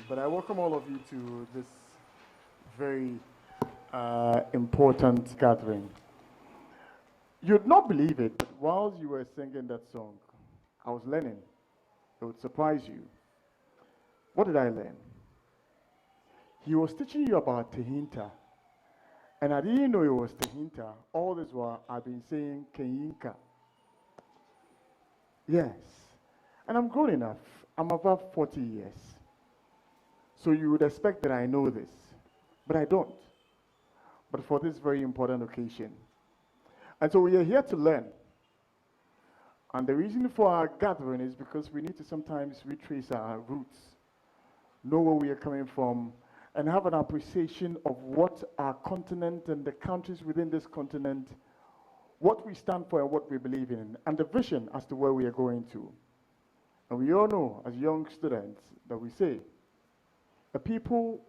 But I welcome all of you to this very important gathering. You'd not believe it, but while you were singing that song, I was learning. It would surprise you. What did I learn? He was teaching you about Tehinta, and I didn't know it was Tehinta. All this while, I've been saying Kenyinka. Yes. And I'm grown enough. I'm above 40 years. So you would expect that I know this, but I don't. But for this very important occasion. And so we are here to learn. And the reason for our gathering is because we need to sometimes retrace our roots, know where we are coming from, and have an appreciation of what our continent and the countries within this continent, what we stand for and what we believe in, and the vision as to where we are going to. And we all know, as young students, that we say, a people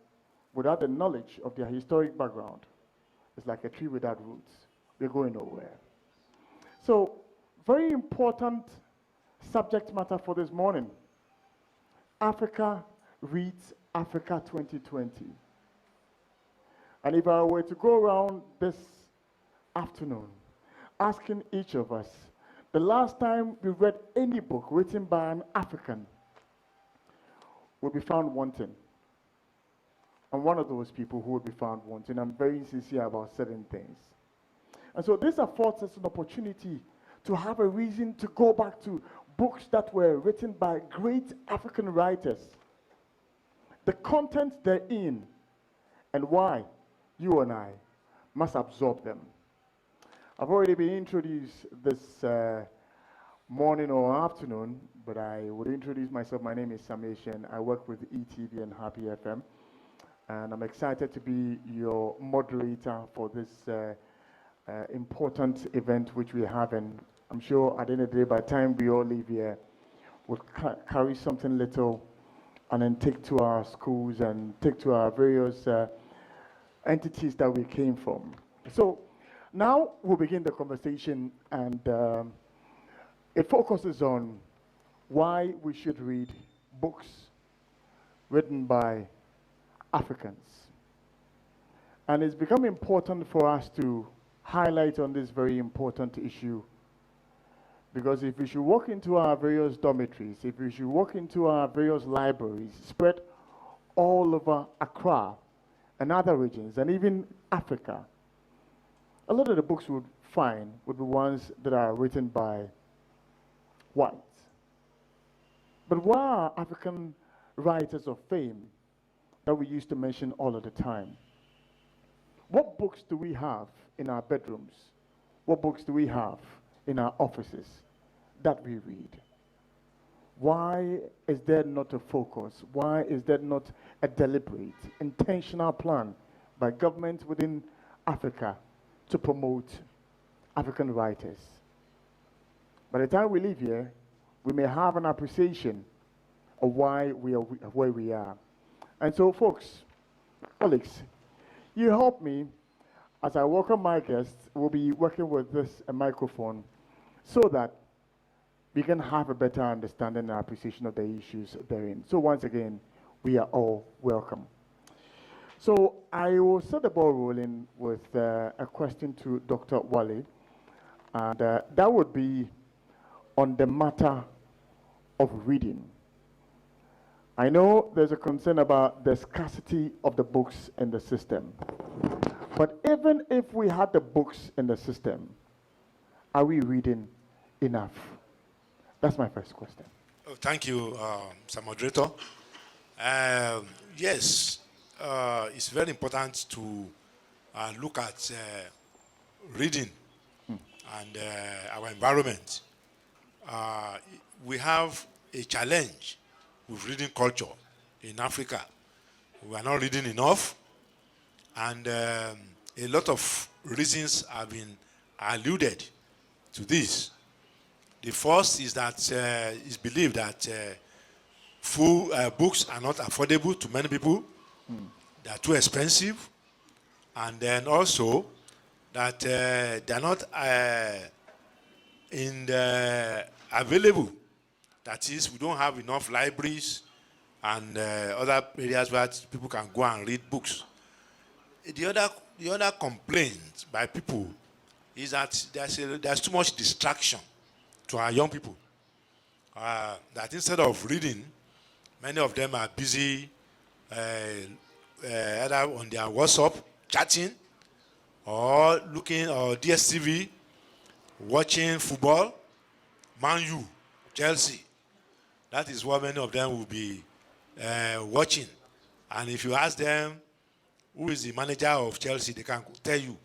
without the knowledge of their historic background is like a tree without roots. We're going nowhere. So, very important subject matter for this morning. Africa reads Africa 2020. And if I were to go around this afternoon asking each of us, the last time we read any book written by an African would be found wanting. I'm one of those people who would be found wanting. I'm very sincere about certain things. And so this affords us an opportunity to have a reason to go back to books that were written by great African writers, the content therein, and why you and I must absorb them. I've already been introduced this morning or afternoon, but I would introduce myself. My name is Sameshan. I work with ETV and Happy FM, and I'm excited to be your moderator for this important event which we have. And I'm sure at the end of the day, by the time we all leave here, we'll carry something little and then take to our schools and take to our various entities that we came from. So now we'll begin the conversation, and it focuses on why we should read books written by Africans. And it's become important for us to highlight on this very important issue, because if we should walk into our various dormitories, if we should walk into our various libraries spread all over Accra and other regions, and even Africa, a lot of the books we would find would be ones that are written by whites. But why are African writers of fame that we used to mention all of the time? What books do we have in our bedrooms? What books do we have in our offices that we read? Why is there not a focus? Why is there not a deliberate, intentional plan by governments within Africa to promote African writers? By the time we leave here, we may have an appreciation of why we are where we are. And so, folks, colleagues, you help me as I welcome my guests. We'll be working with this microphone so that we can have a better understanding and appreciation of the issues therein. So once again, we are all welcome. So I will set the ball rolling with a question to Dr. Wale, and that would be on the matter of reading. I know there's a concern about the scarcity of the books in the system, but even if we had the books in the system, are we reading enough? That's my first question. Oh, thank you, Mr. Moderator. Yes, it's very important to look at reading and our environment. We have a challenge with reading culture in Africa. We are not reading enough, and a lot of reasons have been alluded to this. The first is that it's believed that full books are not affordable to many people. They are too expensive. And then also that they are not available. That is, we don't have enough libraries and other areas where people can go and read books. The other complaint by people is that there's too much distraction to our young people. That instead of reading, many of them are busy either on their WhatsApp chatting or looking or DSTV watching football, Man U, Chelsea. That is what many of them will be watching. And if you ask them who is the manager of Chelsea, they can tell you.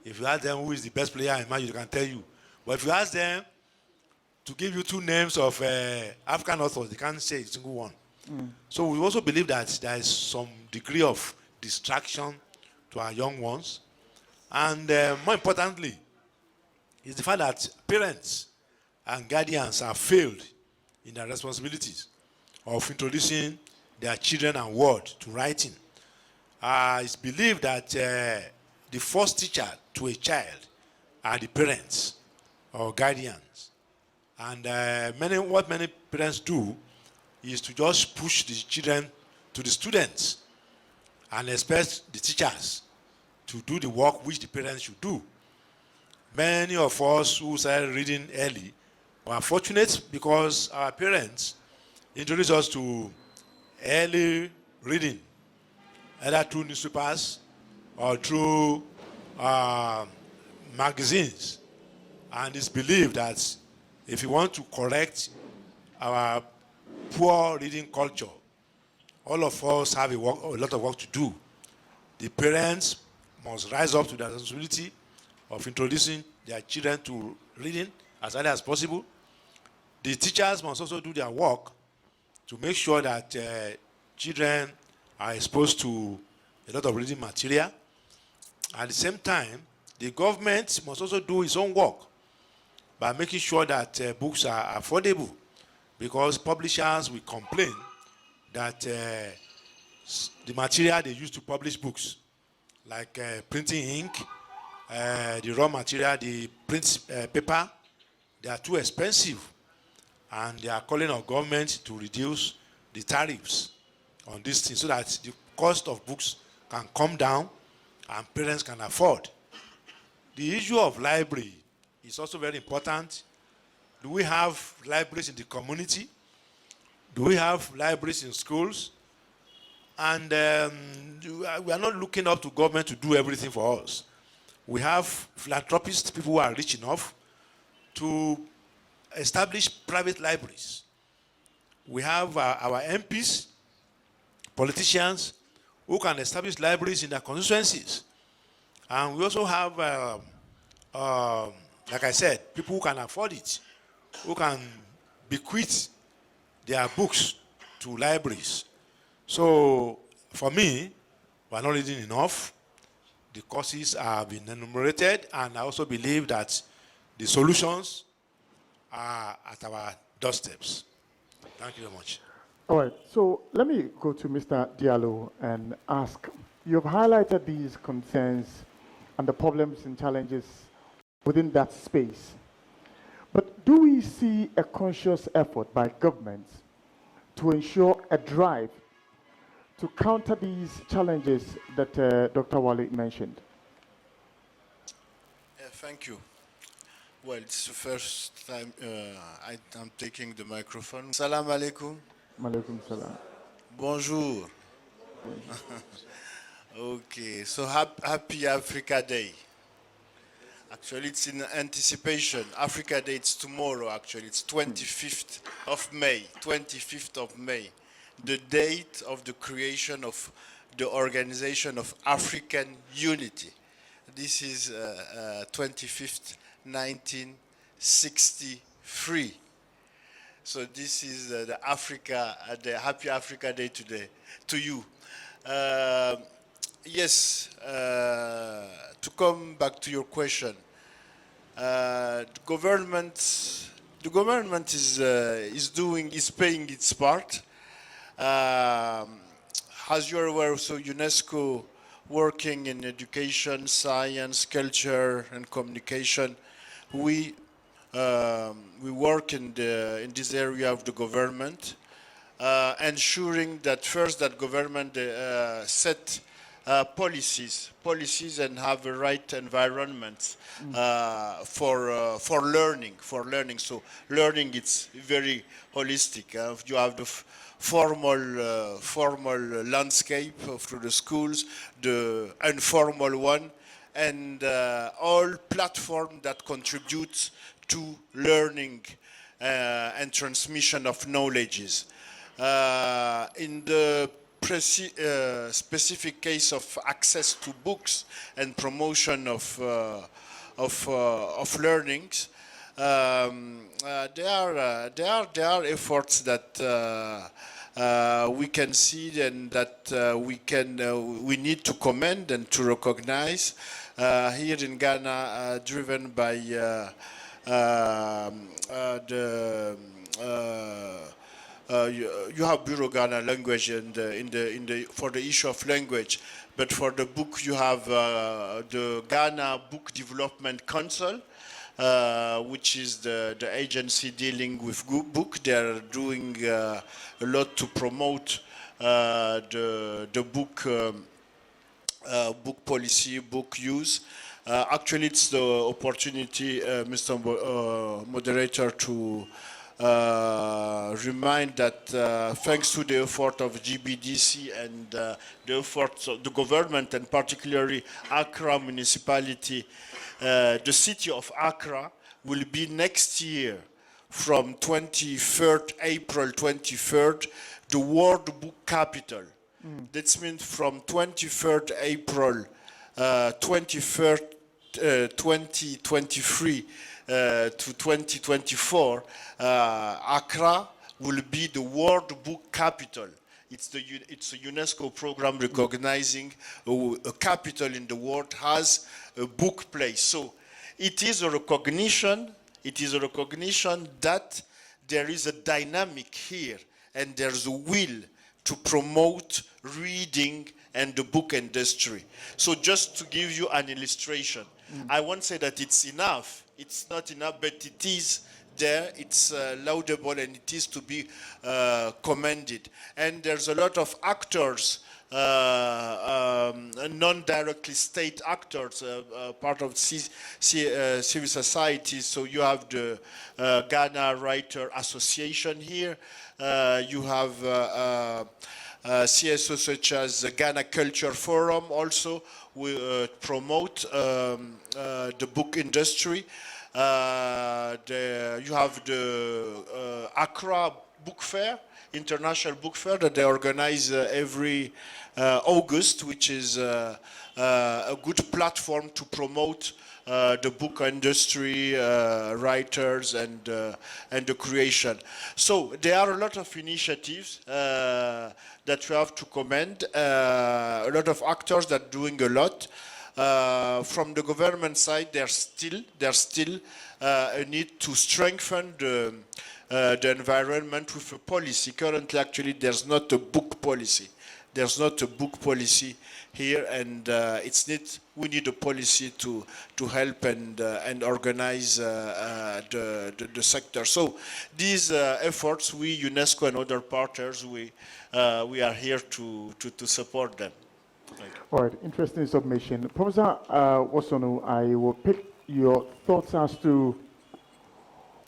If you ask them who is the best player in Man U, they can tell you. But if you ask them to give you two names of African authors, they can't say a single one. So we also believe that there is some degree of distraction to our young ones. And more importantly, is the fact that parents and guardians have failed in their responsibilities of introducing their children and word to writing. It's believed that the first teacher to a child are the parents or guardians. And what many parents do is to just push the children to the students and expect the teachers to do the work which the parents should do. Many of us who started reading early were fortunate because our parents introduced us to early reading, either through newspapers or through magazines. And it's believed that if you want to correct our poor reading culture, all of us have a lot of work to do. The parents must rise up to the responsibility of introducing their children to reading as early as possible. The teachers must also do their work to make sure that children are exposed to a lot of reading material. At the same time, the government must also do its own work by making sure that books are affordable, because publishers will complain that the material they use to publish books, like printing ink, the raw material, the print paper, they are too expensive, and they are calling on government to reduce the tariffs on this thing so that the cost of books can come down and parents can afford. The issue of library is also very important. Do we have libraries in the community? Do we have libraries in schools? And we are not looking up to government to do everything for us. We have philanthropists, people who are rich enough to establish private libraries. We have our MPs, politicians, who can establish libraries in their constituencies. And we also have, like I said, people who can afford it, who can bequeath their books to libraries. So for me, we're not reading enough. The causes have been enumerated, and I also believe that the solutions are at our doorsteps. Thank you very much. All right, so let me go to Mr. Diallo and ask, you've highlighted these concerns and the problems and challenges within that space. But do we see a conscious effort by governments to ensure a drive to counter these challenges that Dr. Wale mentioned? Thank you. Well, it's the first time I'm taking the microphone. Salam alaikum. Malaikum salam. Bonjour. Okay, so happy Africa Day. Actually, it's in anticipation. Africa Day, it's tomorrow, actually. It's 25th of May, 25th of May. The date of the creation of the Organization of African Unity. This is 25th, 1963. So this is the Happy Africa Day today, to you. Yes, to come back to your question, the government is paying its part. As you're aware, so UNESCO working in education, science, culture, and communication, we work in this area of the government. ensuring that first that government set policies and have a right environment for learning. So learning it's very holistic. You have the formal landscape through the schools, the informal one, and all platform that contributes to learning and transmission of knowledges. In the specific case of access to books and promotion of learnings, there are efforts that we can see and that we need to commend and to recognize here in Ghana, driven by you have Bureau Ghana language for the issue of language, but for the book you have the Ghana Book Development Council, which is the agency dealing with book. They are doing a lot to promote the book policy, book use. Actually, it's the opportunity, Mr. Moderator, to remind that thanks to the effort of GBDC and the efforts of the government, and particularly Accra municipality, the city of Accra will be next year, from 23rd, April 23rd, the World Book Capital. That means from 23rd April 2023 to 2024, Accra will be the World Book Capital. It's a UNESCO program recognizing a capital in the world has a book place. So it is a recognition. It is a recognition that there is a dynamic here, and there's a will to promote reading and the book industry. So just to give you an illustration, I won't say that it's enough. It's not enough, but it is there. It's laudable, and it is to be commended. And there's a lot of actors, non-directly state actors, part of civil society. So you have the Ghana Writer Association here. You have CSO such as the Ghana Culture Forum also. We promote the book industry. You have the Accra Book Fair, International Book Fair, that they organize every August, which is a good platform to promote the book industry, writers, and the creation. So there are a lot of initiatives that we have to commend, a lot of actors that are doing a lot. From the government side, there's still a need to strengthen the environment with a policy. Currently, actually, there's not a book policy. There's not a book policy here, and we need a policy to help and organize the sector. So these efforts, we, UNESCO and other partners, we are here to support them. All right, interesting submission. Professor Wasonu, I will pick your thoughts as to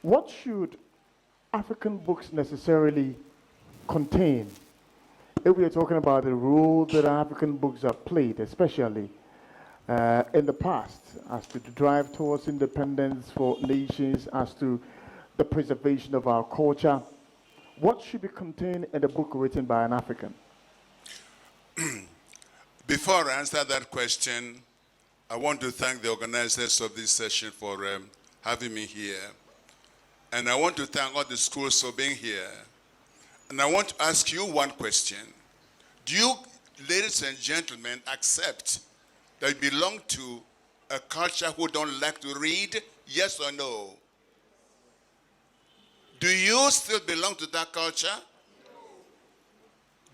what should African books necessarily contain. If we are talking about the role that African books have played, especially in the past, as to the drive towards independence for nations, as to the preservation of our culture, what should be contained in a book written by an African? Before I answer that question, I want to thank the organizers of this session for having me here. And I want to thank all the schools for being here. And I want to ask you one question. Do you, ladies and gentlemen, accept that you belong to a culture who don't like to read? Yes or no? Do you still belong to that culture?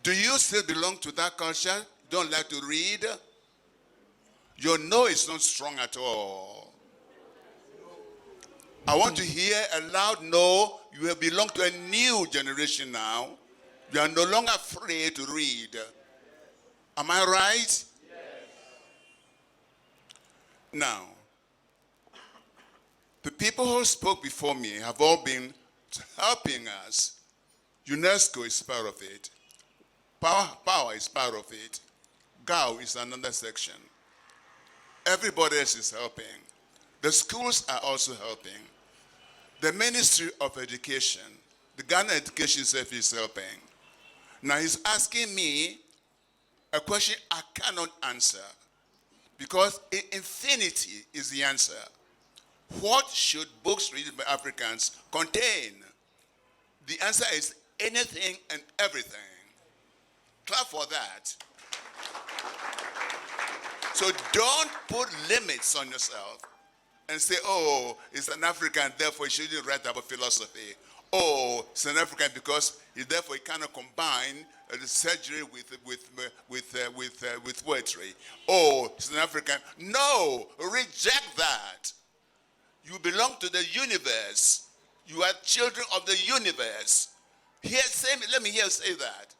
Do you still belong to that culture? Don't like to read? Your no is not strong at all. I want to hear a loud no. You belong to a new generation now. You are no longer afraid to read. Am I right? Yes. Now, the people who spoke before me have all been helping us. UNESCO is part of it. Power is part of it. GAO is another section. Everybody else is helping. The schools are also helping. The Ministry of Education, the Ghana Education Service is helping. Now he's asking me a question I cannot answer because infinity is the answer. What should books read by Africans contain? The answer is anything and everything. Clap for that. So don't put limits on yourself and say, oh, it's an African, therefore he shouldn't write about philosophy. Oh, it's an African because therefore he cannot combine the surgery with poetry. Oh, it's an African. No, reject that. You belong to the universe. You are children of the universe. Let me hear you say that.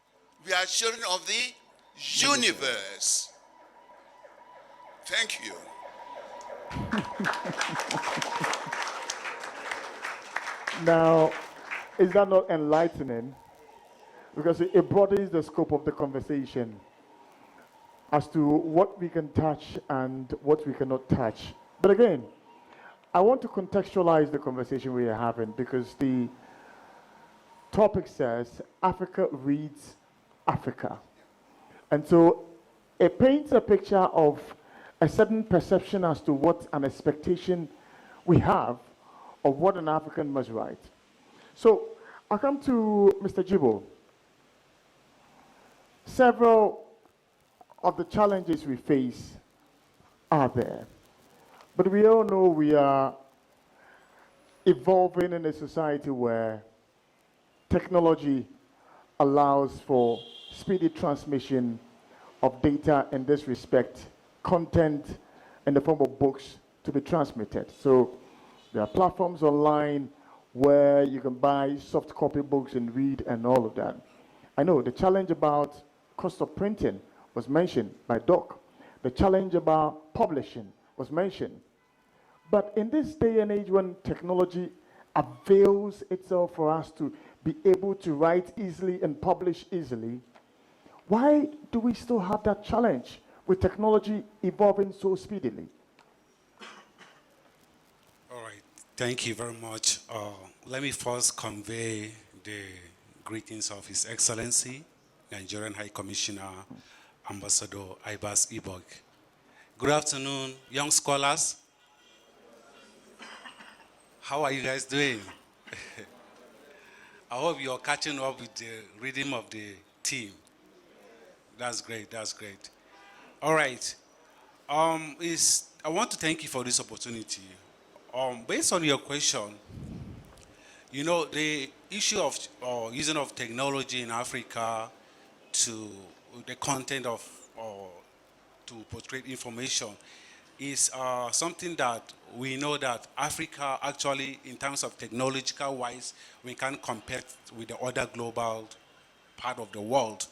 We are children of the universe. Thank you. Now, is that not enlightening? Because it broadens the scope of the conversation as to what we can touch and what we cannot touch. But again, I want to contextualize the conversation we are having because the topic says Africa reads Africa. And so it paints a picture of a certain perception as to what an expectation we have of what an African must write. So I come to Mr. Jibo. Several of the challenges we face are there. But we all know we are evolving in a society where technology allows for speedy transmission of data in this respect, content in the form of books to be transmitted. So there are platforms online where you can buy soft copy books and read and all of that. I know the challenge about cost of printing was mentioned by Doc. The challenge about publishing was mentioned. But in this day and age when technology avails itself for us to be able to write easily and publish easily, why do we still have that challenge with technology evolving so speedily? All right, thank you very much. Let me first convey the greetings of His Excellency, Nigerian High Commissioner, Ambassador Ibas Ibok. Good afternoon, young scholars. How are you guys doing? I hope you're catching up with the rhythm of the team. That's great, that's great. All right. I want to thank you for this opportunity. Based on your question, you know, the issue of using of technology in Africa to the content of to portray information is something that we know that Africa actually, in terms of technological wise, we can compare with the other global part of the world.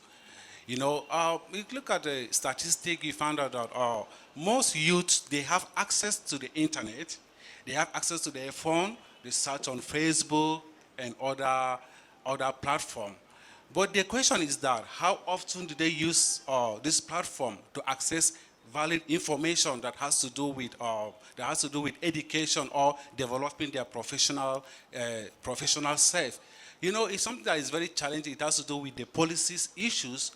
You know, if you look at the statistic, you found out that most youths, they have access to the internet, they have access to their phone, they search on Facebook and other platform. But the question is that how often do they use this platform to access valid information that has to do with education or developing their professional self? You know, it's something that is very challenging. It has to do with the policies issues.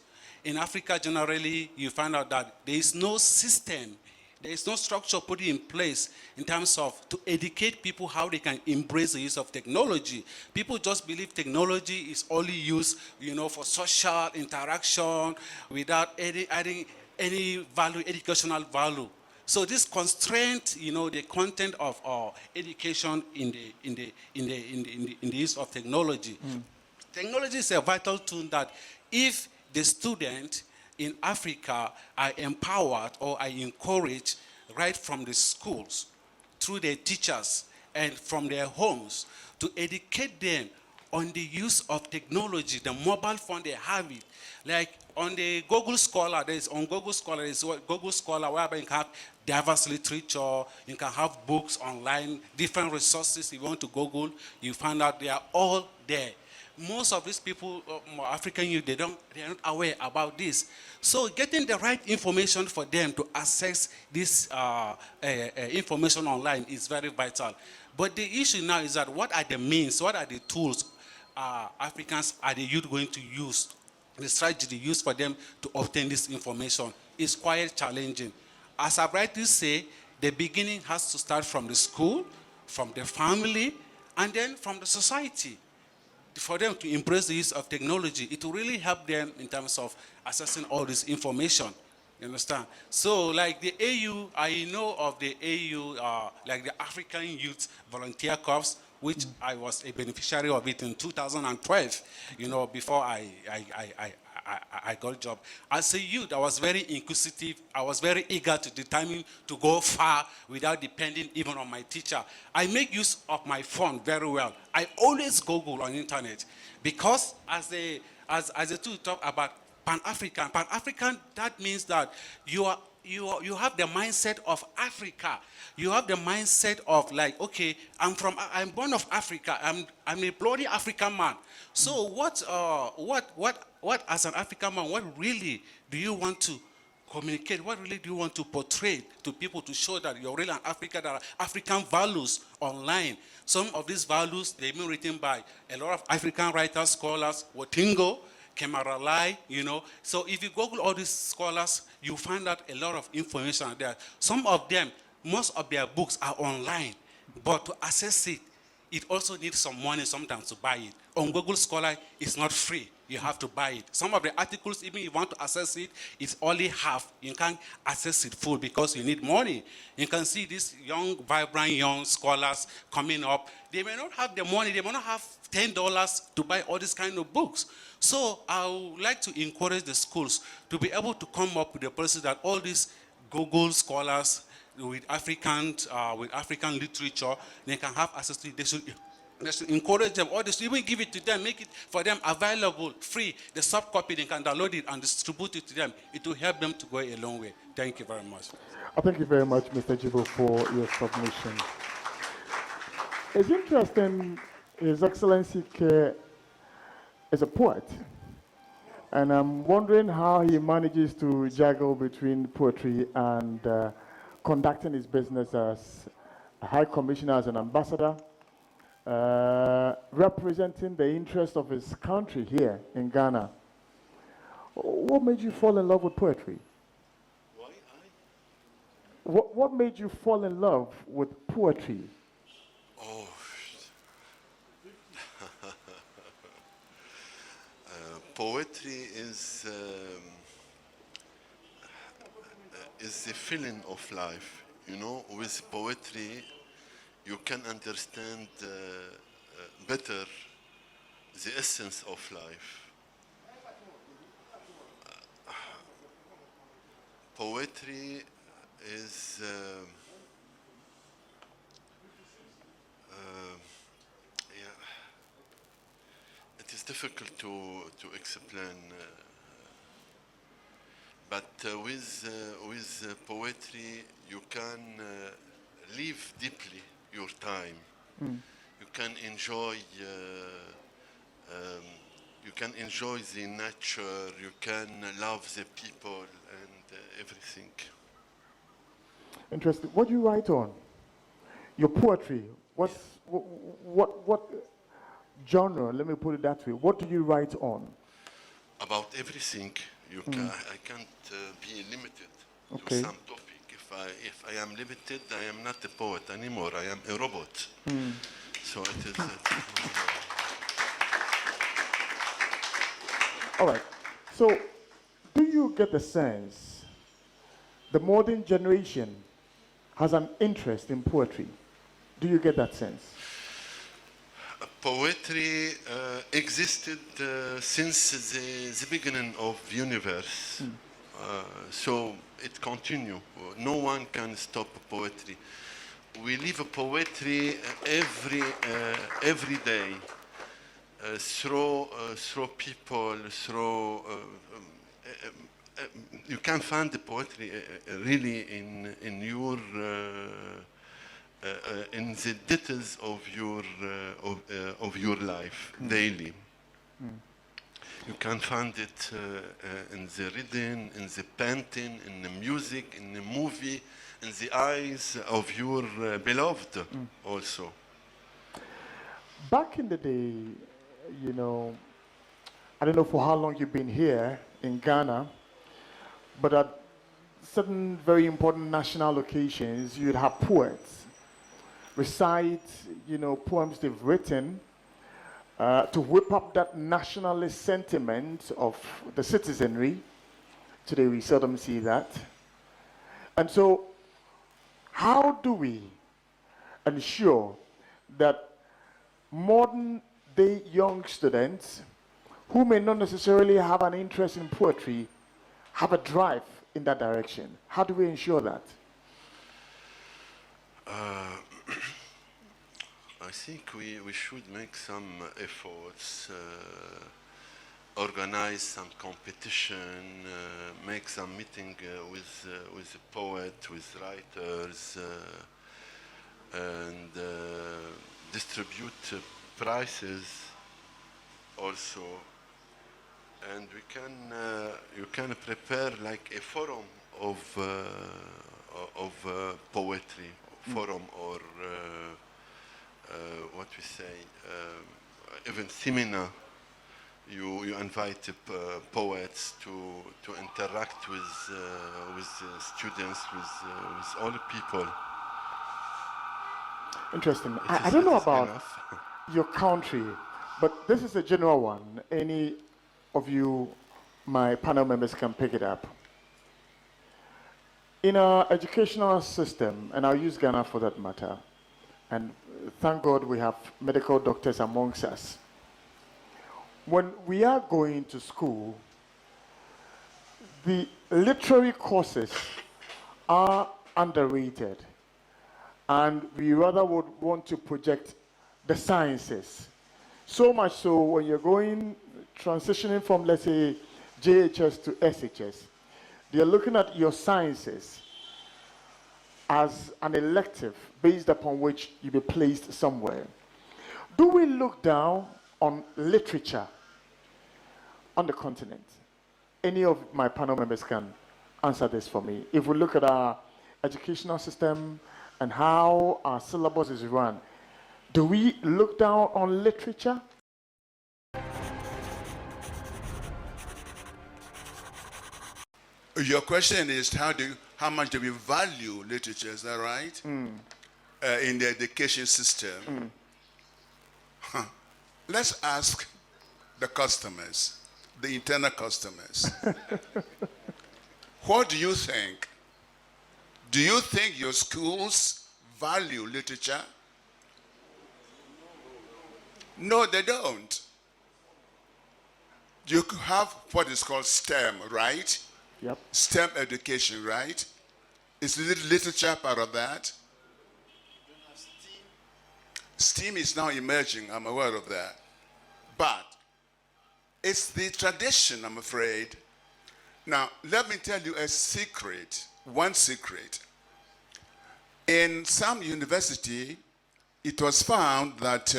In Africa, generally, you find out that there is no system, there is no structure put in place in terms of to educate people how they can embrace the use of technology. People just believe technology is only used, you know, for social interaction without adding any value, educational value. So this constraint, you know, the content of education in the use of technology. Technology is a vital tool that if the student in Africa are empowered or are encouraged right from the schools, through their teachers and from their homes to educate them on the use of technology, the mobile phone they have it. Like on the Google Scholar, there's what Google Scholar whereby you can have diverse literature, you can have books online, different resources. If you want to Google, you find out they are all there. Most of these people, African youth, they are not aware about this. So getting the right information for them to access this information online is very vital. But the issue now is that what are the means, what are the tools Africans, are the youth going to use, the strategy they use for them to obtain this information is quite challenging. As I rightly say, the beginning has to start from the school, from the family, and then from the society. For them to embrace the use of technology, it will really help them in terms of accessing all this information. You understand? So, like the AU, I know of the AU, like the African Youth Volunteer Corps, which I was a beneficiary of it in 2012, you know, before I got a job. As a youth, I was very inquisitive. I was very eager to determine to go far without depending even on my teacher. I make use of my phone very well. I always Google on internet because as the two talk about Pan-African, that means that you have the mindset of Africa. You have the mindset of like, okay, I'm born of Africa. I'm a bloody African man. So what as an African man, what really do you want to communicate? What really do you want to portray to people to show that you're really an African, that are African values online? Some of these values, they've been written by a lot of African writers, scholars, Watingo, Kemaralai, you know. So if you Google all these scholars, you find out a lot of information there. Some of them, most of their books are online, but to access it, it also needs some money sometimes to buy it. On Google Scholar, it's not free. You have to buy it. Some of the articles, even if you want to access it, it's only half. You can't access it full because you need money. You can see these young, vibrant young scholars coming up. They may not have the money. They may not have $10 to buy all these kind of books. So I would like to encourage the schools to be able to come up with the policy that all these Google scholars with African literature, they can have access to it. They should encourage them, or they should even give it to them, make it for them available, free. The soft copy, they can download it and distribute it to them. It will help them to go a long way. Thank you very much. Thank you very much, Mr. Jibo, for your submission. It's interesting, His Excellency is a poet, and I'm wondering how he manages to juggle between poetry and conducting his business as a high commissioner, as an ambassador, representing the interest of his country here in Ghana. What made you fall in love with poetry? Why What made you fall in love with poetry? Oh, poetry is the feeling of life. You know, with poetry, you can understand better the essence of life. Poetry is it is difficult to explain, but with poetry you can live deeply your time. You can enjoy. You can enjoy the nature. You can love the people and everything. Interesting. What do you write on? Your poetry. What genre? Let me put it that way. What do you write on? About everything. You can. I can't be limited Okay. to some topic. If I am limited, I am not a poet anymore. I am a robot. So it is. All right. So, do you get the sense the modern generation has an interest in poetry? Do you get that sense? Poetry existed since the beginning of universe. So it continues. No one can stop poetry. We live poetry every day. through people, through you can find the poetry really in your in the details of your life daily. You can find it in the reading, in the painting, in the music, in the movie, in the eyes of your beloved also. Back in the day, you know, I don't know for how long you've been here in Ghana, but at certain very important national occasions, you'd have poets recite, you know, poems they've written to whip up that nationalist sentiment of the citizenry. Today we seldom see that. And so, how do we ensure that modern day young students who may not necessarily have an interest in poetry have a drive in that direction? How do we ensure that? I think we should make some efforts, organize some competition, make some meeting with the poet, with writers, and distribute prizes also. And we can you can prepare like a forum of poetry, forum or what we say, even seminar. You invite poets to interact with students, with all people. Interesting. I don't know about your country, but this is a general one. Any of you, my panel members, can pick it up. In our educational system, and I'll use Ghana for that matter, and thank God we have medical doctors amongst us. When we are going to school, the literary courses are underrated, and we rather would want to project the sciences. So much so when you're transitioning from, let's say, JHS to SHS, they're looking at your sciences as an elective based upon which you be placed somewhere. Do we look down on literature on the continent? Any of my panel members can answer this for me. If we look at our educational system and how our syllabus is run, do we look down on literature? Your question is how much do we value literature? Is that right? In the education system. Let's ask the customers, the internal customers. What do you think? Do you think your schools value literature? No, they don't. You have what is called STEM, right? Yep. STEM education, right? Is literature part of that? STEAM is now emerging, I'm aware of that. But it's the tradition, I'm afraid. Now, let me tell you a secret, one secret. In some university, it was found that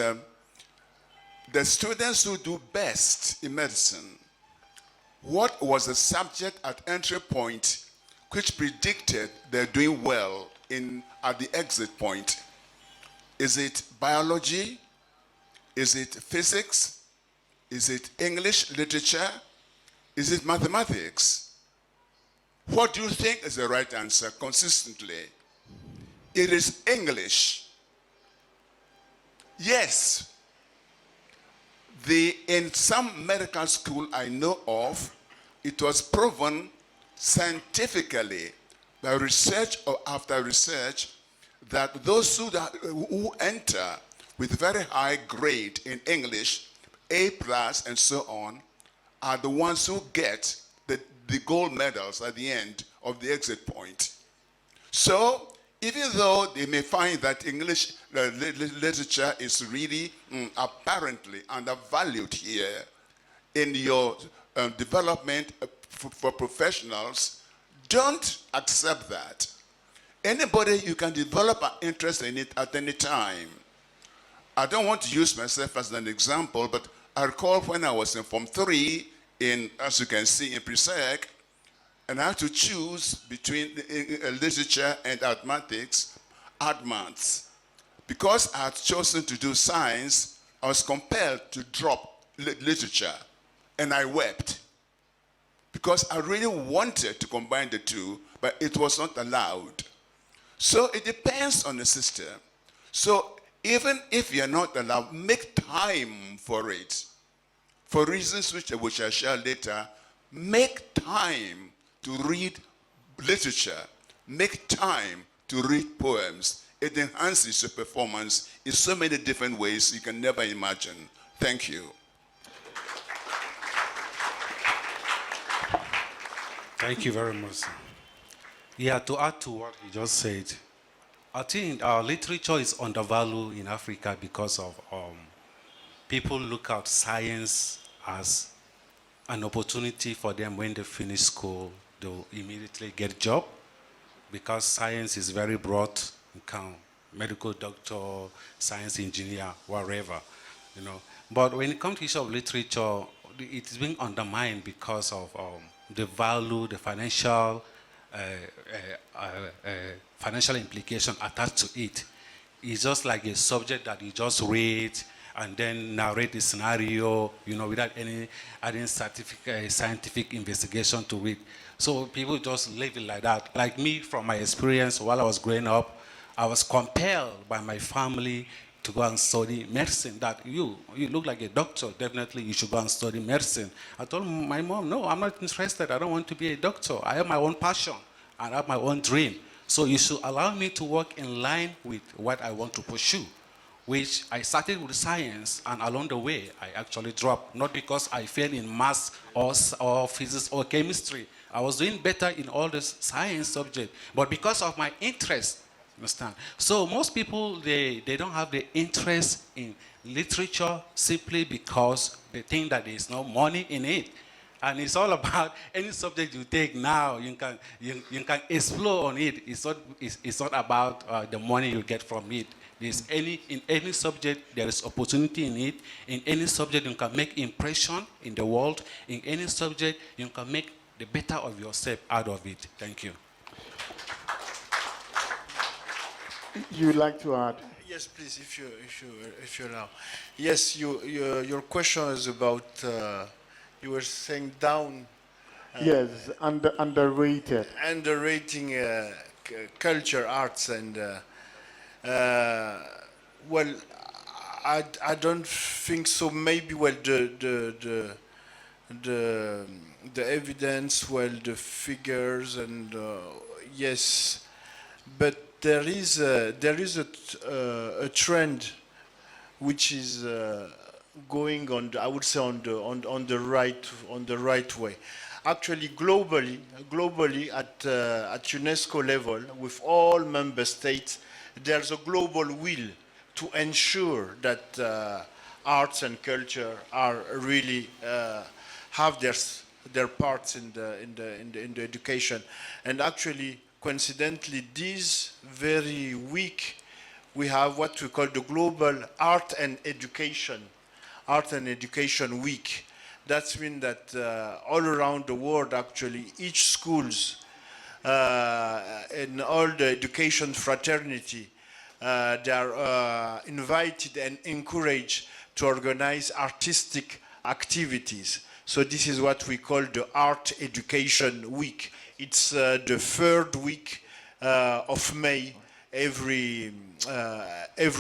the students who do best in medicine, what was the subject at entry point which predicted they're doing well at the exit point? Is it biology? Is it physics? Is it English literature? Is it mathematics? What do you think is the right answer consistently? It is English. Yes. In some medical school I know of, it was proven scientifically by research or after research that those who enter with very high grade in English, A+ and so on, are the ones who get the gold medals at the end of the exit point. So Even though they may find that English literature is really apparently undervalued here in your development for professionals, don't accept that. Anybody, you can develop an interest in it at any time. I don't want to use myself as an example, but I recall when I was in Form 3, as you can see, in pre-sec, and I had to choose between literature and mathematics, maths. Because I had chosen to do science, I was compelled to drop literature, and I wept. Because I really wanted to combine the two, but it was not allowed. So it depends on the system. So even if you're not allowed, make time for it. For reasons which I will share later, make time to read literature. Make time to read poems. It enhances your performance in so many different ways you can never imagine. Thank you. Thank you very much. Yeah, to add to what he just said, I think our literature is undervalued in Africa because of people look at science as an opportunity for them when they finish school, they'll immediately get a job because science is very broad. You can medical doctor, science engineer, whatever, you know. But when it comes to issue of literature, it is being undermined because of the value, the financial implication attached to it. It's just like a subject that you just read and then narrate the scenario, you know, without any adding scientific investigation to it. So people just leave it like that. Like me, from my experience while I was growing up, I was compelled by my family to go and study medicine. That you look like a doctor, definitely you should go and study medicine. I told my mom, no, I'm not interested. I don't want to be a doctor. I have my own passion. I have my own dream. So you should allow me to work in line with what I want to pursue, which I started with science, and along the way, I actually dropped, not because I failed in maths or physics or chemistry. I was doing better in all the science subjects, but because of my interest, understand? So most people, they don't have the interest in literature simply because they think that there's no money in it. And it's all about any subject you take now, you can explore on it. It's not about the money you get from it. In any subject, there is opportunity in it. In any subject, you can make impression in the world. In any subject, you can make the better of yourself out of it. Thank you. You would like to add? Yes, please, if you allow. Yes, your question is about. You were saying down. Yes, underrated. Underrating culture, arts, and well, I don't think so. Maybe the evidence, the figures, and yes, but there is a trend which is going on. I would say on the right way. Actually, globally at UNESCO level, with all member states, there's a global will to ensure that arts and culture are really have their parts in the education. And actually, coincidentally, this very week we have what we call the Global Art and Education Week. That means that all around the world, actually, each schools in all the education fraternity, they are invited and encouraged to organize artistic activities. So this is what we call the Art Education Week. It's the third week of May every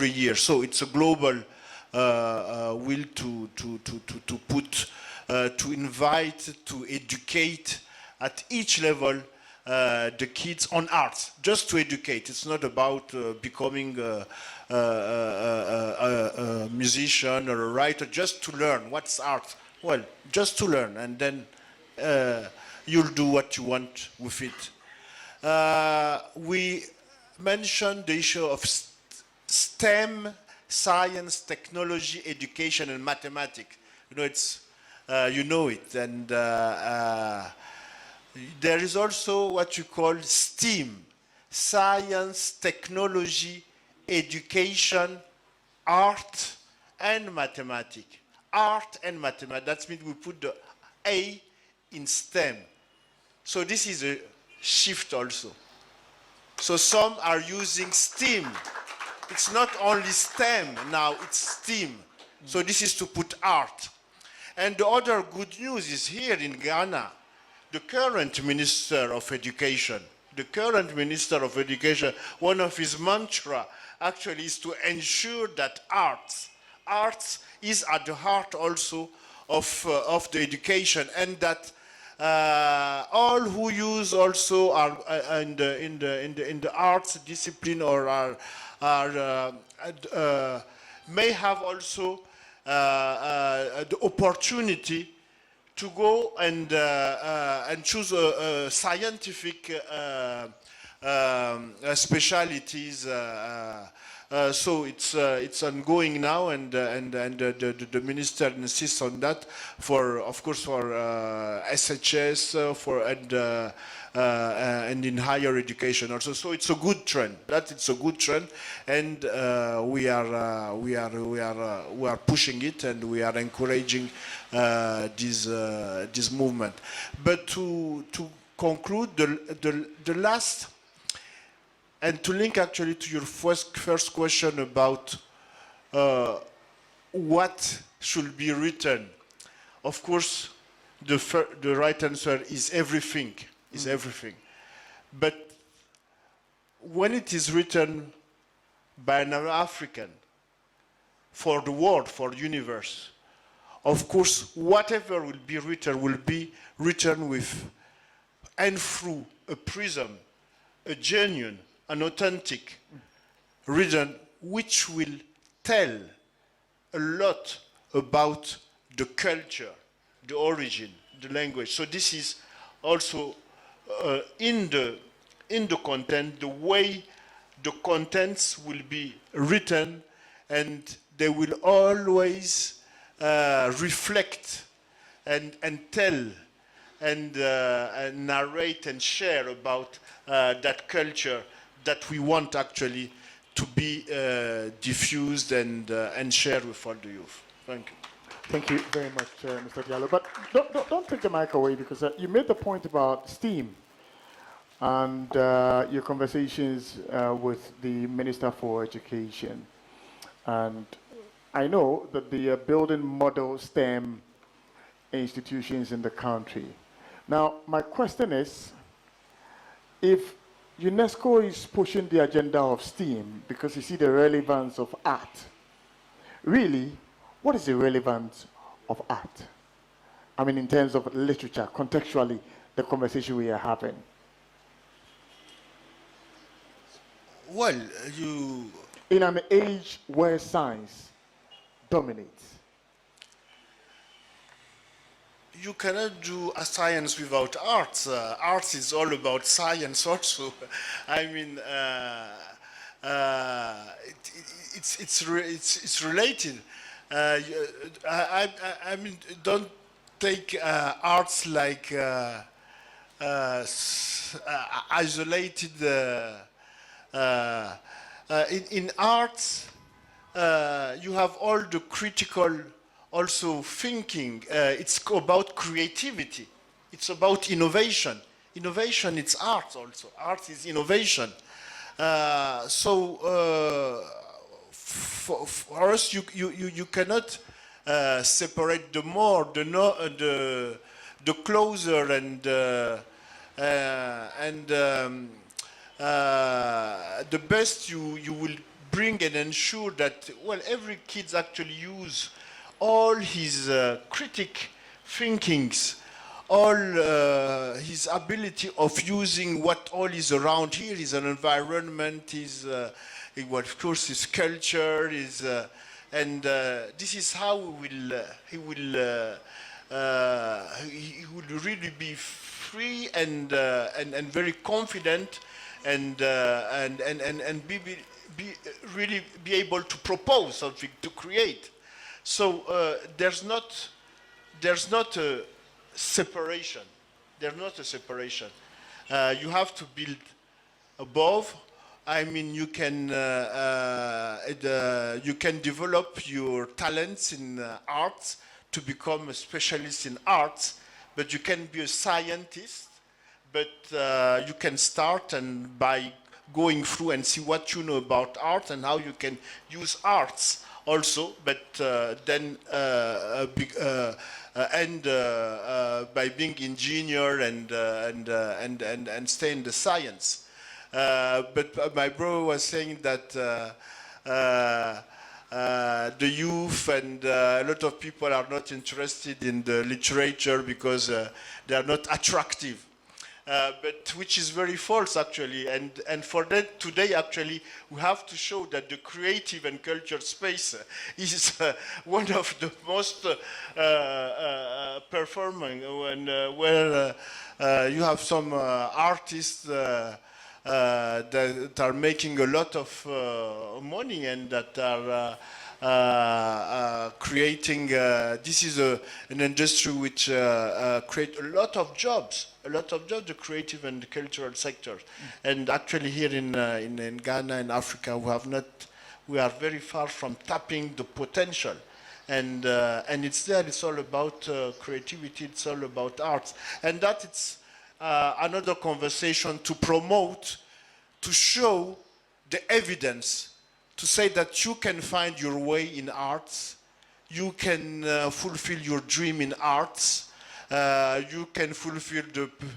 year. So it's a global will to invite, to educate at each level the kids on arts, just to educate. It's not about becoming a musician or a writer, just to learn what's art. Well, just to learn, and then you'll do what you want with it. We mention the issue of STEM, science, technology, education, and mathematics. You know, you know it. And there is also what you call STEAM, science, technology, education, art, and mathematics. Art and mathematics, that means we put the A in STEM. So this is a shift also. So some are using STEAM. It's not only STEM now, it's STEAM. So this is to put art. And the other good news is here in Ghana, the current Minister of Education, one of his mantra actually is to ensure that arts is at the heart also of the education, and that all who use also are in the arts discipline or may have also the opportunity to go and choose scientific specialties. So it's ongoing now, and the minister insists on that for, of course, for SHS and in higher education also. So it's a good trend. It's a good trend, and we are pushing it, and we are encouraging this movement. But to conclude, the last, and to link actually to your first question about what should be written, of course, the right answer is everything. Everything. But when it is written by an African for the world, for the universe, of course, whatever will be written with and through a prism, a genuine, an authentic reason, which will tell a lot about the culture, the origin, the language. So this is also in the content, the way the contents will be written, and they will always reflect and tell and narrate and share about that culture that we want actually to be diffused and shared with all the youth. Thank you. Thank you very much, Mr. Diallo. But don't take the mic away, because you made the point about STEAM and your conversations with the Minister for Education. And I know that they are building model STEM institutions in the country. Now, my question is, if UNESCO is pushing the agenda of STEAM because you see the relevance of art, really, what is the relevance of art? I mean, in terms of literature, contextually, the conversation we are having. Well, in an age where science dominates, you cannot do a science without art. Art is all about science also. I mean, it's related. I mean, don't take arts like isolated. In arts, you have all the critical also thinking. It's about creativity. It's about innovation. Innovation, it's art also. Art is innovation. For us, you cannot separate the more, the closer, and the best you will bring and ensure that, well, every kid actually use all his critic thinkings, all his ability of using what all is around here, is an environment, is of course his culture, is and this is how he will really be free and very confident and be really be able to propose something, to create. So there's not a separation. There's not a separation. You have to build above. I mean, you can develop your talents in arts to become a specialist in arts, but you can be a scientist. But you can start and by going through and see what you know about art and how you can use arts also, but then end by being engineer and stay in the science. But my brother was saying that the youth and a lot of people are not interested in the literature because they are not attractive. But which is very false actually, and for that today actually we have to show that the creative and cultural space is one of the most performing, and where you have some artists that are making a lot of money and that are creating. This is an industry which creates a lot of jobs, the creative and the cultural sectors. And actually here in Ghana and Africa, we are very far from tapping the potential. And it's there, it's all about creativity, it's all about arts. And that it's another conversation to promote, to show the evidence, to say that you can find your way in arts, you can fulfill your dream in arts, you can fulfill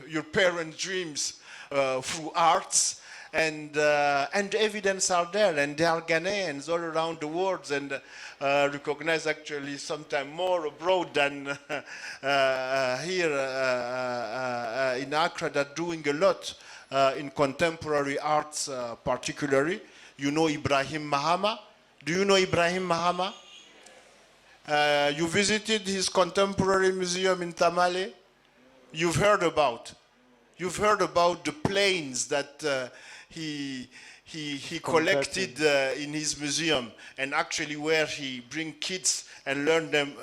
your parents' dreams through arts, and the evidence are there, and there are Ghanaians all around the world, and recognized actually sometimes more abroad than here in Accra, that doing a lot in contemporary arts particularly. You know Ibrahim Mahama? Do you know Ibrahim Mahama? You visited his contemporary museum in Tamale? You've heard about the planes that he collected in his museum, and actually where he bring kids and learn them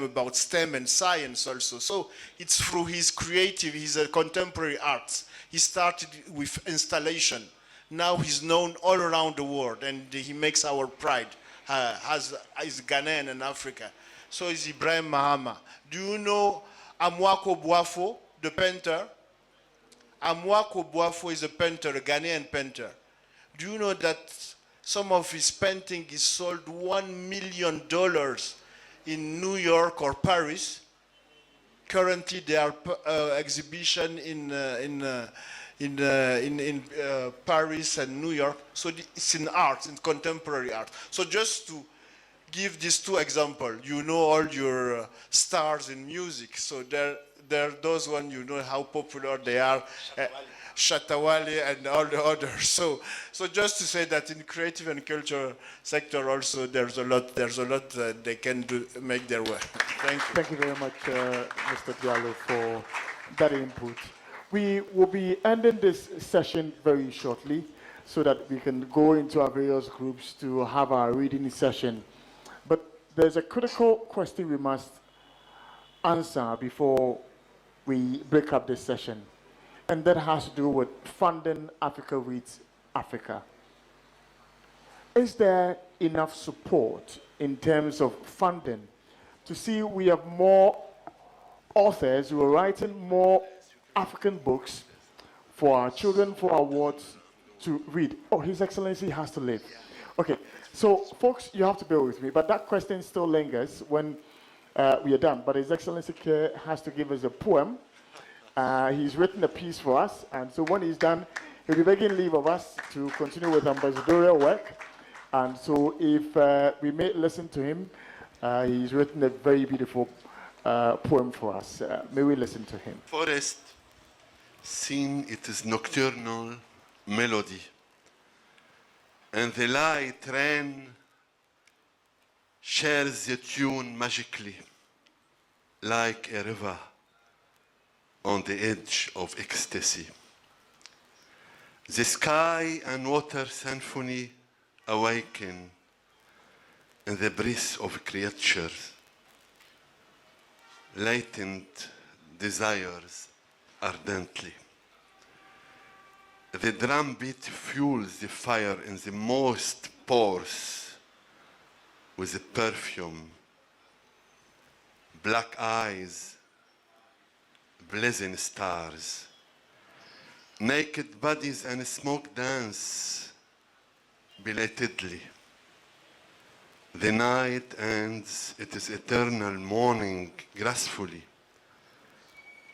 about STEM and science also. So it's through his contemporary arts. He started with installation. Now he's known all around the world, and he makes our pride as Ghanaian and Africa. So is Ibrahim Mahama. Do you know Amwako Boafo, the painter? Amwako Boafo is a painter, a Ghanaian painter. Do you know that some of his painting is sold $1 million in New York or Paris? Currently, there are exhibition in Paris and New York. So it's in art, in contemporary art. So just to give these two examples, you know all your stars in music. So there are those ones, you know how popular they are. Shatawale and all the others. So just to say that in creative and cultural sector also there's a lot they can do, make their way. Thank you. Thank you very much, Mr. Diallo, for that input. We will be ending this session very shortly so that we can go into our various groups to have our reading session. But there's a critical question we must answer before we break up this session. And that has to do with funding Africa Reads Africa. Is there enough support in terms of funding to see we have more authors who are writing more African books for our children, for our wards to read? Oh, His Excellency has to leave. Okay, so folks, you have to bear with me, but that question still lingers when we are done. But His Excellency has to give us a poem. He's written a piece for us, and so when he's done, he'll be begging leave of us to continue with ambassadorial work. And so if we may listen to him, he's written a very beautiful poem for us. May we listen to him? Forest, seen it is nocturnal melody, and the light rain shares the tune magically, like a river on the edge of ecstasy. The sky and water symphony awaken in the breath of creatures, latent desires ardently. The drumbeat fuels the fire in the most pores with the perfume, black eyes, blazing stars, naked bodies and smoke dance belatedly. The night ends, it is eternal morning gracefully,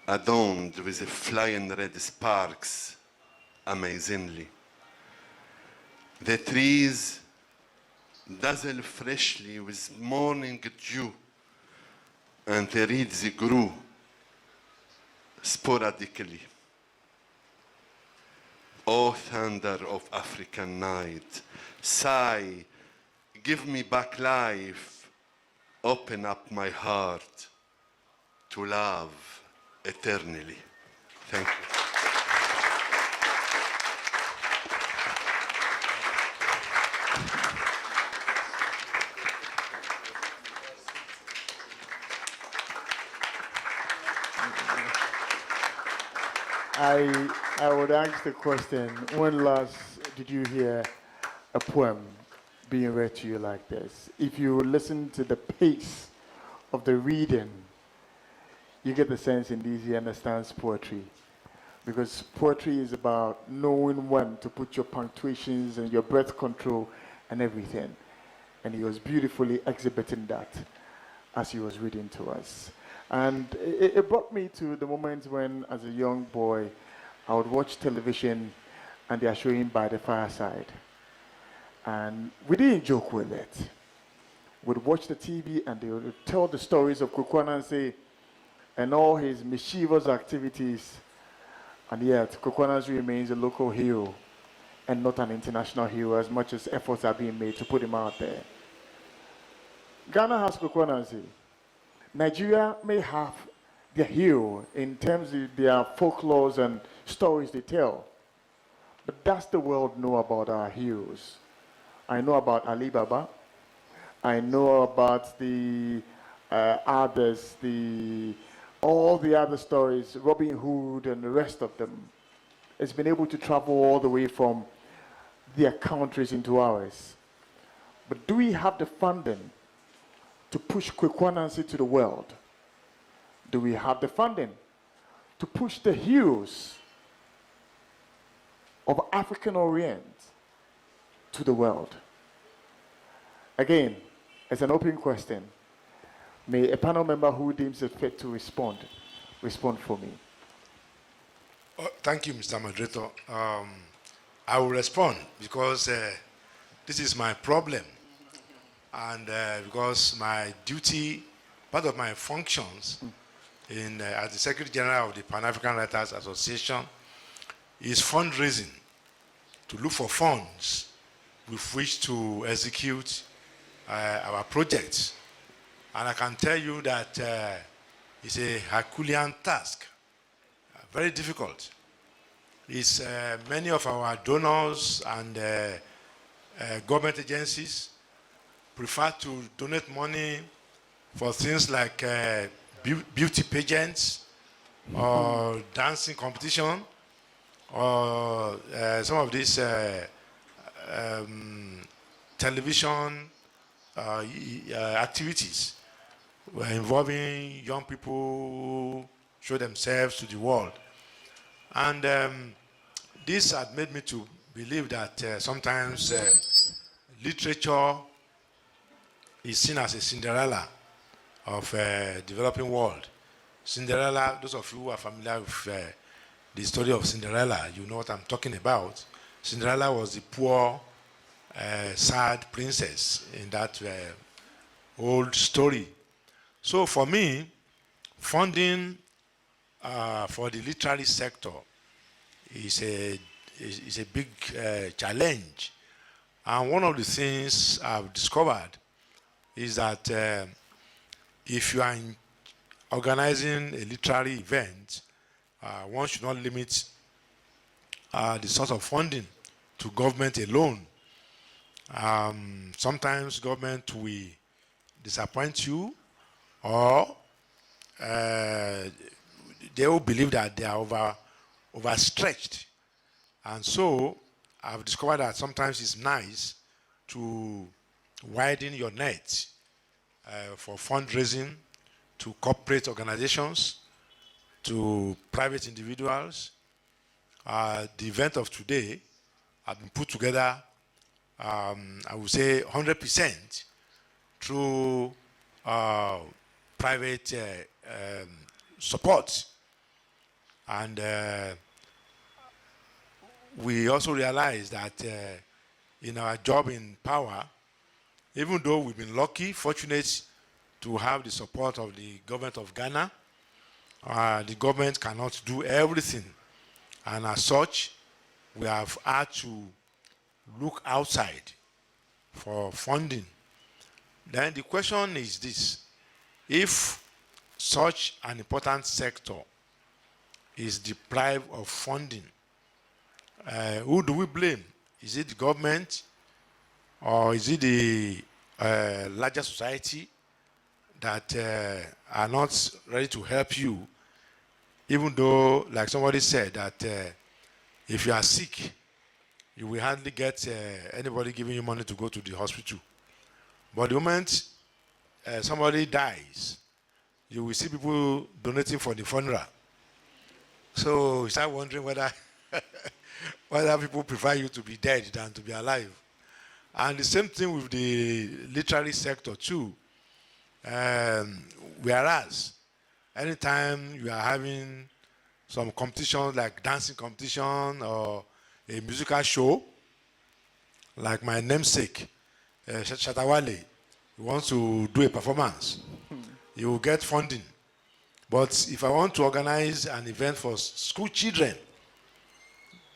adorned with the flying red sparks amazingly. The trees dazzle freshly with morning dew, and the reeds grew sporadically. O thunder of African night, sigh, give me back life, open up my heart to love eternally. Thank you. I would ask the question, when last did you hear a poem being read to you like this? If you listen to the pace of the reading, you get the sense indeed he understands poetry. Because poetry is about knowing when to put your punctuations and your breath control and everything. And he was beautifully exhibiting that as he was reading to us. And it brought me to the moment when, as a young boy, I would watch television and they are showing By the Fireside. And we didn't joke with it. We'd watch the TV and they would tell the stories of Kwekwanansi and all his mischievous activities. And yet, Kwekwanansi remains a local hero and not an international hero, as much as efforts are being made to put him out there. Ghana has Kwekwanansi. Nigeria may have their hero in terms of their folklores and stories they tell. But does the world know about our heroes? I know about Ali Baba. I know about the others, all the other stories, Robin Hood and the rest of them. It's been able to travel all the way from their countries into ours. But do we have the funding to push Kwekwanansi to the world? Do we have the funding to push the heroes of African Orient to the world? Again, it's an open question. May a panel member who deems it fit to respond for me. Oh, thank you, Mr. Moderator. I will respond because this is my problem. And because my duty, part of my functions as the Secretary General of the Pan-African Writers Association is fundraising, to look for funds with which to execute our projects. And I can tell you that it's a Herculean task, very difficult. It's many of our donors and government agencies prefer to donate money for things like beauty pageants or dancing competition or some of these television activities involving young people who show themselves to the world. And this had made me to believe that sometimes literature is seen as a Cinderella of developing world. Cinderella, those of you who are familiar with the story of Cinderella, you know what I'm talking about. Cinderella was the poor, sad princess in that old story. So for me, funding for the literary sector is a big challenge. And one of the things I've discovered is that if you are organizing a literary event, one should not limit the source of funding to government alone. Sometimes government will disappoint you, or they will believe that they are overstretched. And so I've discovered that sometimes it's nice to widen your net for fundraising to corporate organizations, to private individuals. The event of today has been put together, I would say 100% through private support. And we also realize that in our job in power, even though we've been lucky, fortunate to have the support of the government of Ghana, the government cannot do everything. And as such, we have had to look outside for funding. Then the question is this: if such an important sector is deprived of funding, who do we blame? Is it the government, or is it the larger society that are not ready to help you, even though, like somebody said, that if you are sick, you will hardly get anybody giving you money to go to the hospital. But the moment somebody dies, you will see people donating for the funeral. So you start wondering whether whether people prefer you to be dead than to be alive. And the same thing with the literary sector too. Whereas anytime you are having some competitions like dancing competition or a musical show, like my namesake, Shatawale, he wants to do a performance, you will get funding. But if I want to organize an event for school children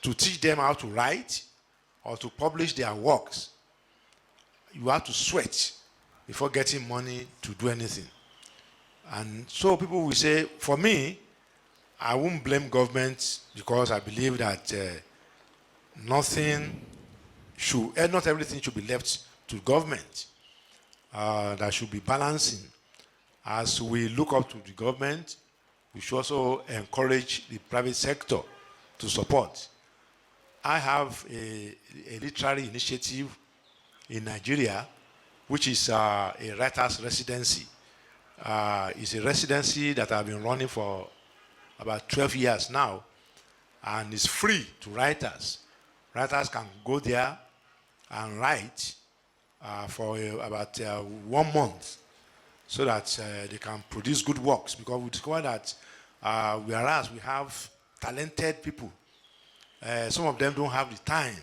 to teach them how to write or to publish their works, you have to sweat before getting money to do anything. And so people will say, for me, I won't blame government, because I believe that not everything should be left to government. There should be balancing. As we look up to the government, we should also encourage the private sector to support. I have a literary initiative in Nigeria, which is a writer's residency. It's a residency that I've been running for about 12 years now, and it's free to writers. Writers can go there and write for about 1 month, so that they can produce good works, because we discovered that whereas we have talented people, some of them don't have the time.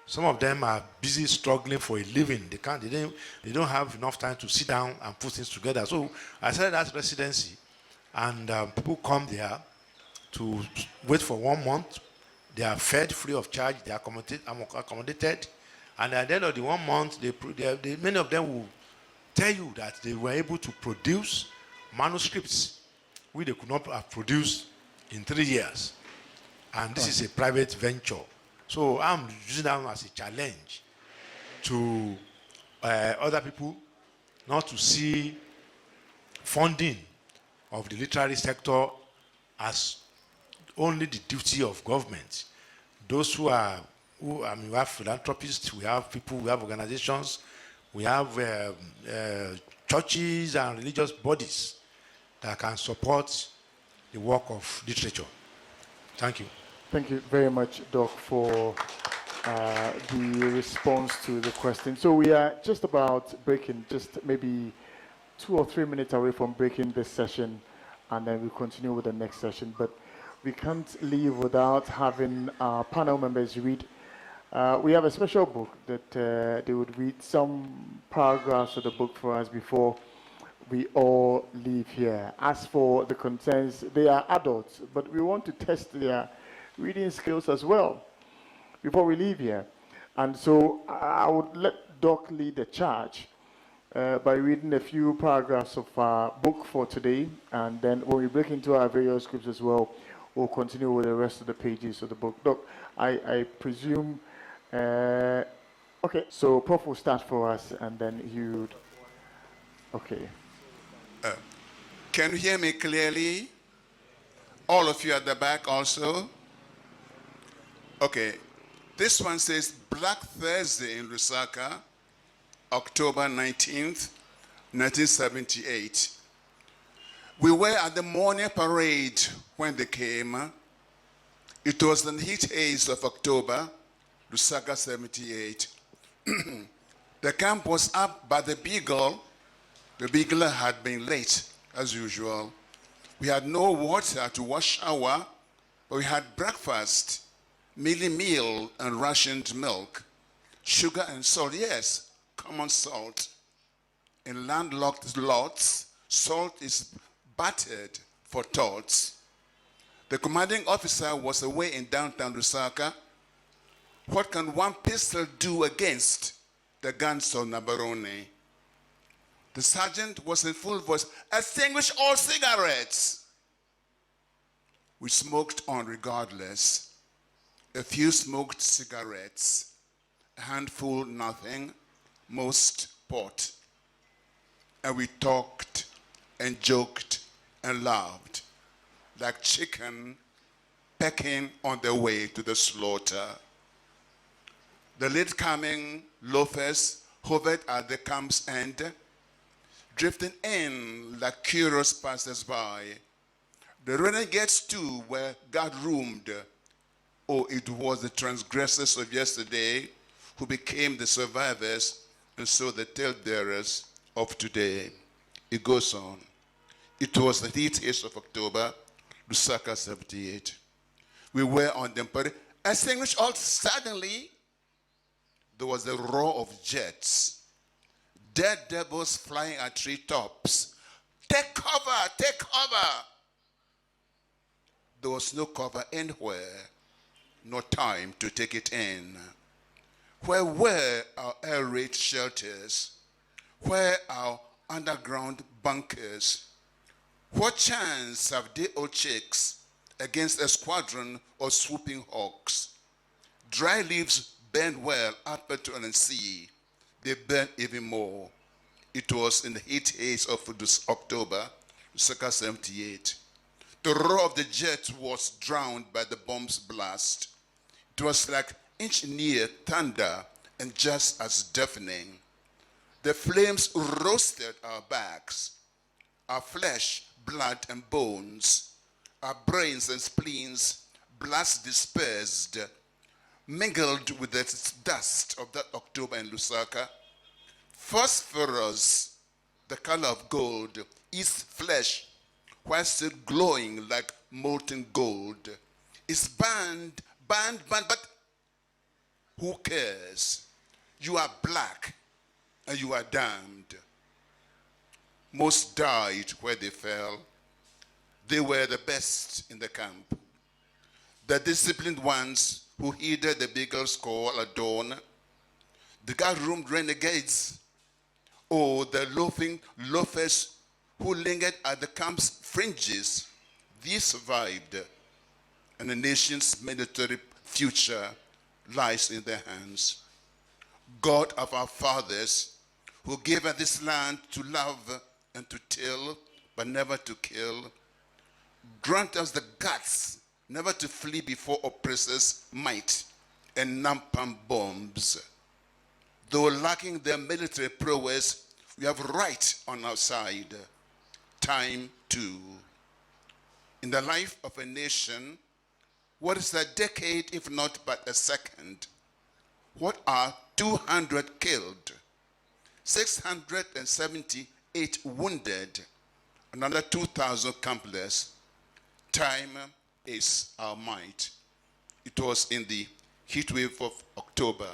Some of them are busy struggling for a living. They don't have enough time to sit down and put things together. So I started that residency, and people come there to wait for 1 month. They are fed free of charge. They are accommodated. And at the end of the 1 month, many of them will tell you that they were able to produce manuscripts which they could not have produced in 3 years. And this is a private venture. So I'm using that as a challenge to other people not to see funding of the literary sector as only the duty of government. Those we have philanthropists, we have people, we have organizations, we have churches and religious bodies that can support the work of literature. Thank you. Thank you very much, Doc, for the response to the question. So we are just about breaking, just maybe 2 or 3 minutes away from breaking this session, and then we'll continue with the next session. But we can't leave without having our panel members read. We have a special book that they would read some paragraphs of the book for us before we all leave here. As for the contents, they are adults, but we want to test their reading skills as well before we leave here. And so I would let Doc lead the charge by reading a few paragraphs of our book for today, and then when we break into our various groups as well, we'll continue with the rest of the pages of the book. Doc, I presume, okay, so Prof will start for us and then you, okay. Can you hear me clearly? All of you at the back also? Okay. This one says Black Thursday in Lusaka, October 19th, 1978. We were at the morning parade when they came. It was the heat haze of October, Lusaka 78. The camp was up by the Beagle. The Beagle had been late, as usual. We had no water to wash our, but we had breakfast, mealy meal and rationed milk, sugar and salt. Yes, common salt. In landlocked lots, salt is battered for tots. The commanding officer was away in downtown Lusaka. What can one pistol do against the guns of Nabarone? The sergeant was in full voice, extinguish all cigarettes. We smoked on regardless. A few smoked cigarettes, a handful nothing, most pot. And we talked and joked and laughed like chicken pecking on their way to the slaughter. The late coming loafers hovered at the camp's end, drifting in like curious passers-by. The renegades too were guard-roomed. Oh, it was the transgressors of yesterday who became the survivors and so the talebearers of today. It goes on. It was the heat haze of October, Lusaka 78. We were on the parade. Extinguished all suddenly. There was a roar of jets. Dead devils flying at treetops. Take cover, take cover. There was no cover anywhere, no time to take it in. Where were our air raid shelters? Where are underground bunkers? What chance have they old chicks against a squadron of swooping hawks? Dry leaves burn well at petrol and sea. They burn even more. It was in the heat haze of this October, circa 78. The roar of the jet was drowned by the bomb's blast. It was like inch-near thunder and just as deafening. The flames roasted our backs, our flesh, blood, and bones, our brains and spleens, blast dispersed, mingled with the dust of that October in Lusaka. Phosphorus, the color of gold, is flesh, while still glowing like molten gold. Is banned, but who cares? You are black and you are damned. Most died where they fell. They were the best in the camp. The disciplined ones who heeded the beagle's call at dawn, the guard-room renegades, or the loafers who lingered at the camp's fringes, these survived, and the nation's military future lies in their hands. God of our fathers, who gave us this land to love and to till, but never to kill, grant us the guts never to flee before oppressors' might and napalm bombs. Though lacking their military prowess, we have right on our side. Time too. In the life of a nation, what is a decade if not but a second? What are 200 killed, 678 wounded, another 2,000 campless? Time is our might. It was in the heat wave of October,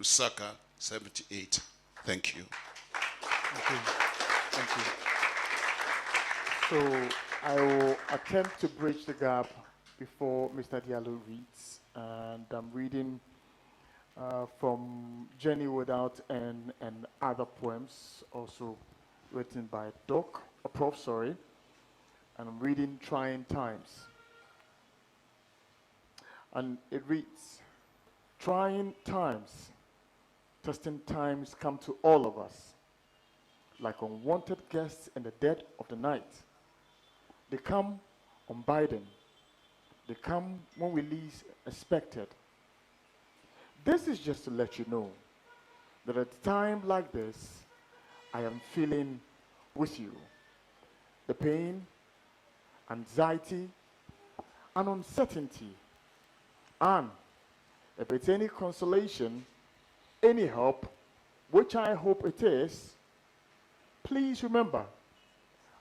Lusaka 78. Thank you. Thank you. Thank you. So I will attempt to bridge the gap before Mr. Diallo reads. And I'm reading from Journey Without End and other poems, also written by Prof, sorry. And I'm reading Trying Times. And it reads, trying times, testing times come to all of us, like unwanted guests in the dead of the night. They come unbidden. They come when we least expect it. This is just to let you know that at a time like this, I am feeling with you. The pain, anxiety, and uncertainty. And if it's any consolation, any help, which I hope it is, please remember,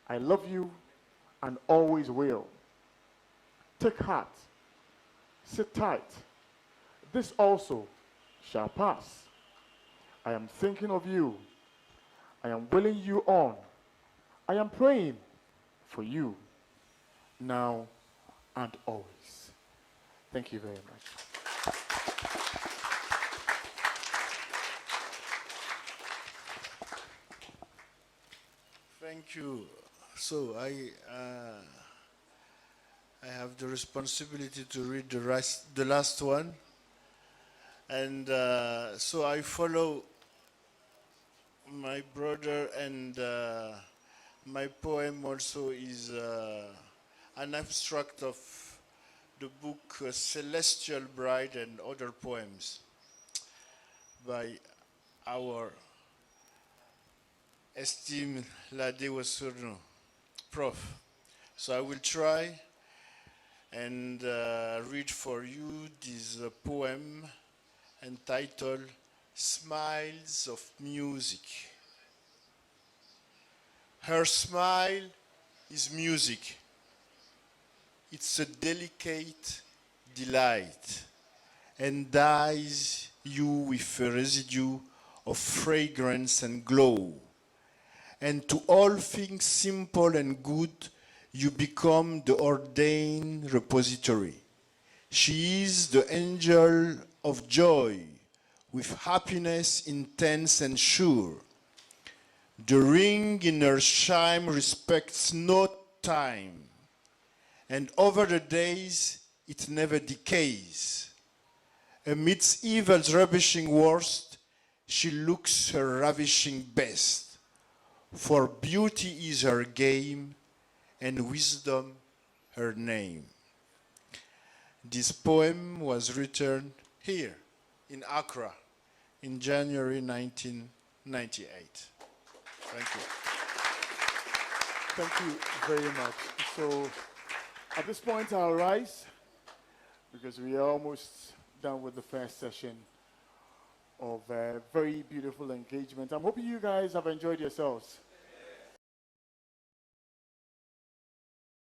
I love you and always will. Take heart, sit tight. This also shall pass. I am thinking of you. I am willing you on. I am praying for you now and always. Thank you very much. Thank you. So I have the responsibility to read the last one, and so I follow my brother, and my poem also is an abstract of the book Celestial Bride and Other Poems by our esteemed Lade Wasurno, Prof. So I will try and read for you this poem entitled Smiles of Music. Her smile is music. It's a delicate delight and dyes you with a residue of fragrance and glow. And to all things simple and good, you become the ordained repository. She is the angel of joy, with happiness intense and sure. The ring in her chime respects no time, and over the days it never decays. Amidst evil's ravishing worst, she looks her ravishing best, for beauty is her game, and wisdom her name. This poem was written here in Accra in January 1998. Thank you. Thank you very much. So at this point, I'll rise because we are almost done with the first session of a very beautiful engagement. I'm hoping you guys have enjoyed yourselves.